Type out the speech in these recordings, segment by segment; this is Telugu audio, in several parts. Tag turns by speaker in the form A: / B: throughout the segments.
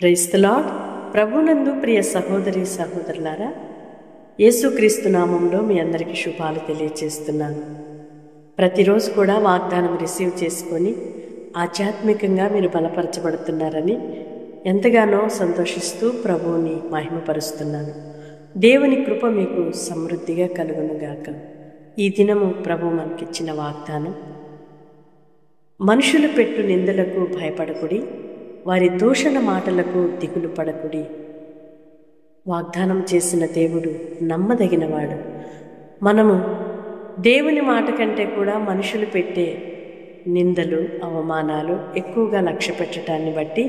A: Praise the lord. ప్రభునందు ప్రియ సహోదరి సహోదరులారా, యేసుక్రీస్తు నామంలో మీ అందరికీ శుభాలు తెలియజేస్తున్నాను. ప్రతిరోజు కూడా వాగ్దానం రిసీవ్ చేసుకొని ఆధ్యాత్మికంగా మీరు బలపరచబడుతున్నారని ఎంతగానో సంతోషిస్తూ ప్రభువుని మహిమపరుస్తున్నాను. దేవుని కృప మీకు సమృద్ధిగా కలుగునుగాక. ఈ దినము ప్రభు మనకిచ్చిన వాగ్దానం: మనుషులు పెట్టు నిందలకు భయపడకుడి, వారి దూషణ మాటలకు దిగులు పడకుడి. వాగ్దానం చేసిన దేవుడు నమ్మదగినవాడు. మనము దేవుని మాట కంటే కూడా మనుషులు పెట్టే నిందలు, అవమానాలు ఎక్కువగా లక్ష్య పెట్టడాన్ని బట్టి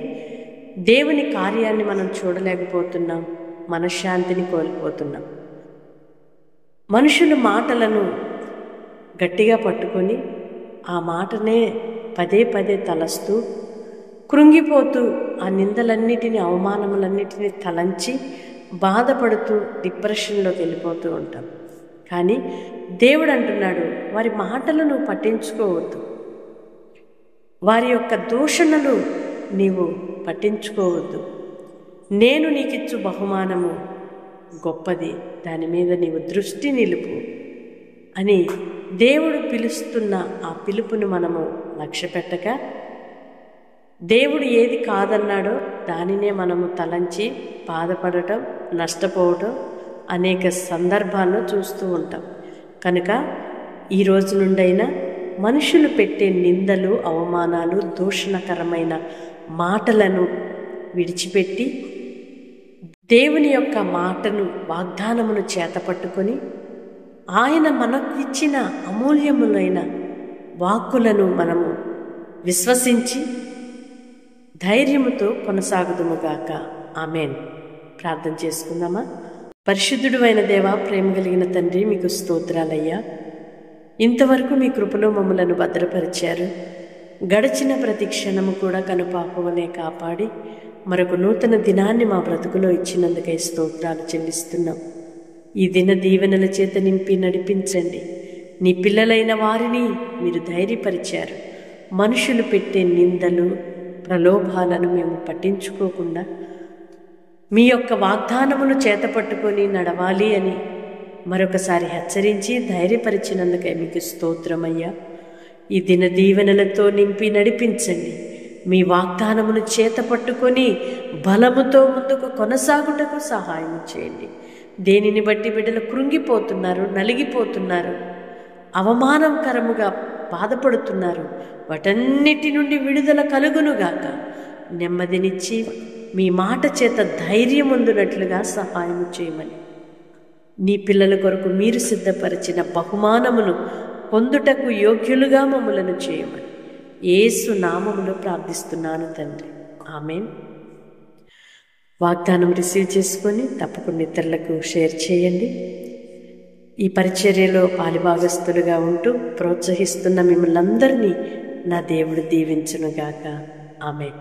A: దేవుని కార్యాన్ని మనం చూడలేకపోతున్నాం, మనశ్శాంతిని కోల్పోతున్నాం. మనుషుల మాటలను గట్టిగా పట్టుకొని ఆ మాటనే పదే పదే తలస్తూ కృంగిపోతూ ఆ నిందలన్నిటినీ, అవమానములన్నిటినీ తలంచి బాధపడుతూ డిప్రెషన్లోకి వెళ్ళిపోతూ ఉంటాం. కానీ దేవుడు అంటున్నాడు, వారి మాటలను పట్టించుకోవద్దు, వారి యొక్క దూషణలు నీవు పట్టించుకోవద్దు. నేను నీకిచ్చు బహుమానము గొప్పది, దాని మీద నీవు దృష్టి నిలుపు అని దేవుడు పిలుస్తున్న ఆ పిలుపును మనము లక్ష్య పెట్టక, దేవుడు ఏది కాదన్నాడో దానినే మనము తలంచి బాధపడటం, నష్టపోవటం అనేక సందర్భాల్లో చూస్తూ ఉంటాం. కనుక ఈ రోజు నుండైనా మనుషులు పెట్టే నిందలు, అవమానాలు, దూషణకరమైన మాటలను విడిచిపెట్టి దేవుని యొక్క మాటను, వాగ్దానమును చేతపట్టుకొని ఆయన మనకు ఇచ్చిన అమూల్యములైన వాక్కులను మనము విశ్వసించి ధైర్యముతో కొనసాగుదుముగాక. ఆమేన్. ప్రార్థన చేసుకుందామా? పరిశుద్ధుడు అయిన దేవా, ప్రేమ కలిగిన తండ్రి, మీకు స్తోత్రాలయ్యా. ఇంతవరకు మీ కృపలో మమ్మలను భద్రపరిచారు. గడిచిన ప్రతి క్షణము కూడా కనుపాపవలే కాపాడి మరొక నూతన దినాన్ని మా బ్రతుకులో ఇచ్చినందుకై స్తోత్రాలు చెల్లిస్తున్నాం. ఈ దిన దీవెనల చేత నింపి నడిపించండి. నీ పిల్లలైన వారిని మీరు ధైర్యపరిచారు. మనుషులు పెట్టే నిందలు, ప్రలోభాలను మేము పట్టించుకోకుండా మీ యొక్క వాగ్దానమును చేతపట్టుకొని నడవాలి అని మరొకసారి హెచ్చరించి ధైర్యపరిచినందుకై మీకు స్తోత్రమయ్యా. ఈ దిన దీవెనలతో నింపి నడిపించండి. మీ వాగ్దానమును చేతపట్టుకొని బలముతో ముందుకు కొనసాగుటకు సహాయం చేయండి. దేనిని బట్టి బిడ్డలు కృంగిపోతున్నారు, నలిగిపోతున్నారు, అవమానకరముగా బాధపడుతున్నారు, వాటన్నిటి నుండి విడుదల కలుగునుగాక. నెమ్మదినిచ్చి మీ మాట చేత ధైర్యం పొందినట్లుగా సహాయం చేయమని, నీ పిల్లల కొరకు మీరు సిద్ధపరిచిన బహుమానమును పొందుటకు యోగ్యులుగా మమ్మలను చేయమని యేసు నామములో ప్రార్థిస్తున్నాను తండ్రి. ఆమేన్. వాగ్దానం రిసీవ్ చేసుకొని తప్పకుండా ఇతరులకు షేర్ చేయండి. ఈ పరిచర్యలో పాలిభాగస్తులుగా ఉంటూ ప్రోత్సహిస్తున్న మిమ్మల్ని అందరినీ నా దేవుడు దీవించునుగాక. ఆమేన్.